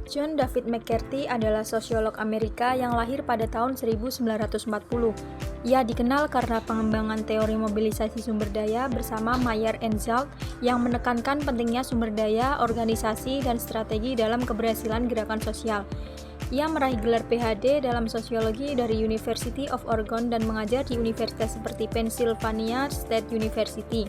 John David McCarthy adalah sosiolog Amerika yang lahir pada tahun 1940. Ia dikenal karena pengembangan teori mobilisasi sumber daya bersama Mayer and Zalt yang menekankan pentingnya sumber daya, organisasi, dan strategi dalam keberhasilan gerakan sosial. Ia meraih gelar PhD dalam sosiologi dari University of Oregon dan mengajar di universitas seperti Pennsylvania State University.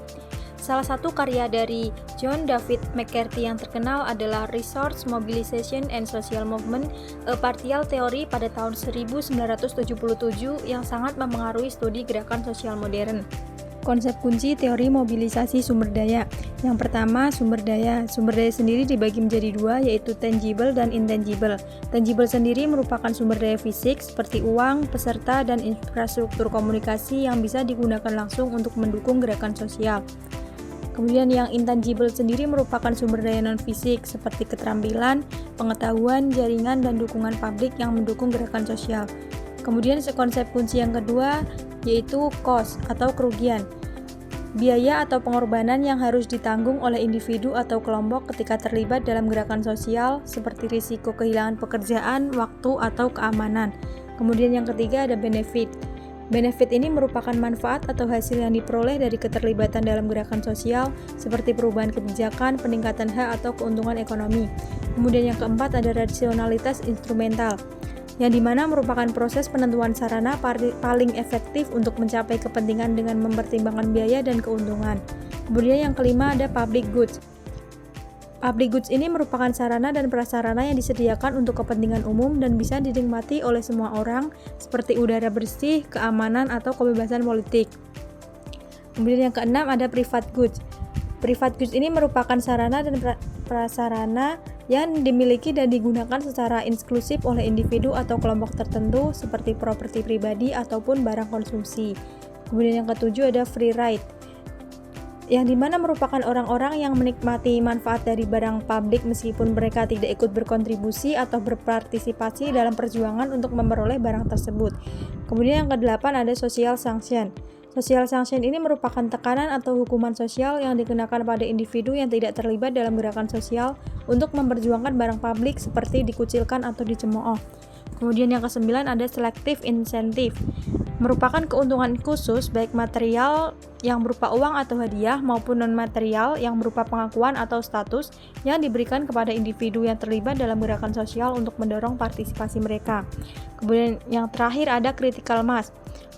Salah satu karya dari John David McCarthy yang terkenal adalah Resource Mobilization and Social Movement, a Partial Theory pada tahun 1977 yang sangat mempengaruhi studi gerakan sosial modern. Konsep kunci teori mobilisasi sumber daya. Yang pertama, sumber daya. Sumber daya sendiri dibagi menjadi dua, yaitu tangible dan intangible. Tangible sendiri merupakan sumber daya fisik seperti uang, peserta, dan infrastruktur komunikasi yang bisa digunakan langsung untuk mendukung gerakan sosial. Kemudian yang intangible sendiri merupakan sumber daya non-fisik seperti keterampilan, pengetahuan, jaringan, dan dukungan publik yang mendukung gerakan sosial. Kemudian konsep kunci yang kedua yaitu cost atau kerugian. Biaya atau pengorbanan yang harus ditanggung oleh individu atau kelompok ketika terlibat dalam gerakan sosial seperti risiko kehilangan pekerjaan, waktu, atau keamanan. Kemudian yang ketiga ada benefit. Benefit ini merupakan manfaat atau hasil yang diperoleh dari keterlibatan dalam gerakan sosial seperti perubahan kebijakan, peningkatan hak, atau keuntungan ekonomi. Kemudian yang keempat ada rasionalitas instrumental, yang dimana merupakan proses penentuan sarana paling efektif untuk mencapai kepentingan dengan mempertimbangkan biaya dan keuntungan. Kemudian yang kelima ada public goods. Public goods ini merupakan sarana dan prasarana yang disediakan untuk kepentingan umum dan bisa dinikmati oleh semua orang, seperti udara bersih, keamanan, atau kebebasan politik. Kemudian yang keenam ada private goods. Private goods ini merupakan sarana dan prasarana yang dimiliki dan digunakan secara eksklusif oleh individu atau kelompok tertentu, seperti properti pribadi ataupun barang konsumsi. Kemudian yang ketujuh ada free ride, yang dimana merupakan orang-orang yang menikmati manfaat dari barang publik meskipun mereka tidak ikut berkontribusi atau berpartisipasi dalam perjuangan untuk memperoleh barang tersebut. Kemudian yang kedelapan ada social sanction. Social sanction ini merupakan tekanan atau hukuman sosial yang dikenakan pada individu yang tidak terlibat dalam gerakan sosial untuk memperjuangkan barang publik seperti dikucilkan atau dicemooh. Kemudian yang kesembilan ada selective incentive, merupakan keuntungan khusus baik material yang berupa uang atau hadiah maupun non-material yang berupa pengakuan atau status yang diberikan kepada individu yang terlibat dalam gerakan sosial untuk mendorong partisipasi mereka. Kemudian yang terakhir ada critical mass,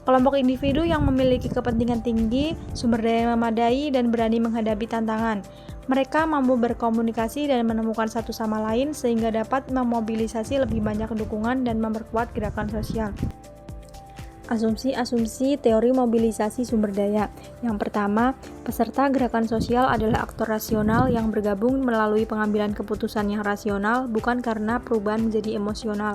kelompok individu yang memiliki kepentingan tinggi, sumber daya yang memadai, dan berani menghadapi tantangan. Mereka mampu berkomunikasi dan menemukan satu sama lain sehingga dapat memobilisasi lebih banyak dukungan dan memperkuat gerakan sosial. Asumsi-asumsi teori mobilisasi sumber daya. Yang pertama, peserta gerakan sosial adalah aktor rasional yang bergabung melalui pengambilan keputusan yang rasional, bukan karena perubahan menjadi emosional.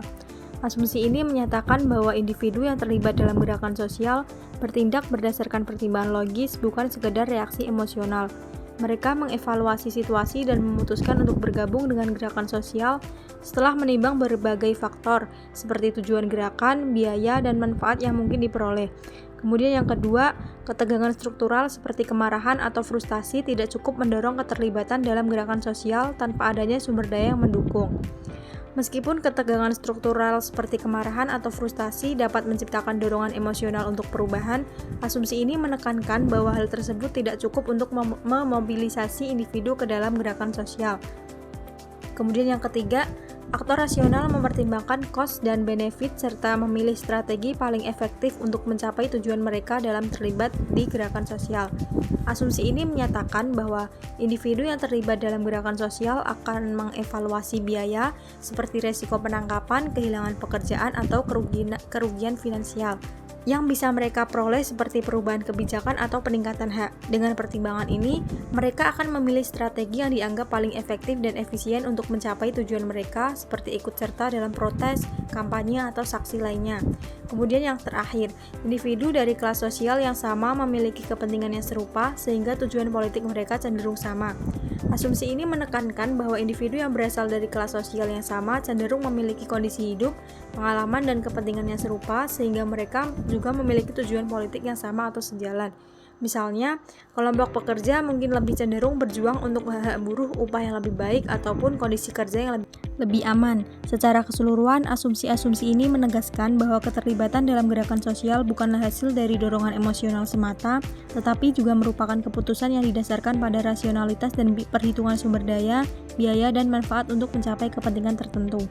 Asumsi ini menyatakan bahwa individu yang terlibat dalam gerakan sosial bertindak berdasarkan pertimbangan logis, bukan sekedar reaksi emosional. Mereka mengevaluasi situasi dan memutuskan untuk bergabung dengan gerakan sosial setelah menimbang berbagai faktor, seperti tujuan gerakan, biaya, dan manfaat yang mungkin diperoleh. Kemudian yang kedua, ketegangan struktural seperti kemarahan atau frustasi tidak cukup mendorong keterlibatan dalam gerakan sosial tanpa adanya sumber daya yang mendukung. Meskipun ketegangan struktural seperti kemarahan atau frustasi dapat menciptakan dorongan emosional untuk perubahan, asumsi ini menekankan bahwa hal tersebut tidak cukup untuk memobilisasi individu ke dalam gerakan sosial. Kemudian yang ketiga, aktor rasional mempertimbangkan cost dan benefit serta memilih strategi paling efektif untuk mencapai tujuan mereka dalam terlibat di gerakan sosial. Asumsi ini menyatakan bahwa individu yang terlibat dalam gerakan sosial akan mengevaluasi biaya seperti resiko penangkapan, kehilangan pekerjaan, atau kerugian finansial yang bisa mereka peroleh seperti perubahan kebijakan atau peningkatan hak. Dengan pertimbangan ini, mereka akan memilih strategi yang dianggap paling efektif dan efisien untuk mencapai tujuan mereka seperti ikut serta dalam protes, kampanye, atau saksi lainnya. Kemudian yang terakhir, individu dari kelas sosial yang sama memiliki kepentingan yang serupa sehingga tujuan politik mereka cenderung sama. Asumsi ini menekankan bahwa individu yang berasal dari kelas sosial yang sama cenderung memiliki kondisi hidup, pengalaman, dan kepentingan yang serupa sehingga mereka juga memiliki tujuan politik yang sama atau sejalan. Misalnya, kelompok pekerja mungkin lebih cenderung berjuang untuk hak-hak buruh, upah yang lebih baik, ataupun kondisi kerja yang lebih aman. Secara keseluruhan, asumsi-asumsi ini menegaskan bahwa keterlibatan dalam gerakan sosial bukanlah hasil dari dorongan emosional semata, tetapi juga merupakan keputusan yang didasarkan pada rasionalitas dan perhitungan sumber daya, biaya, dan manfaat untuk mencapai kepentingan tertentu.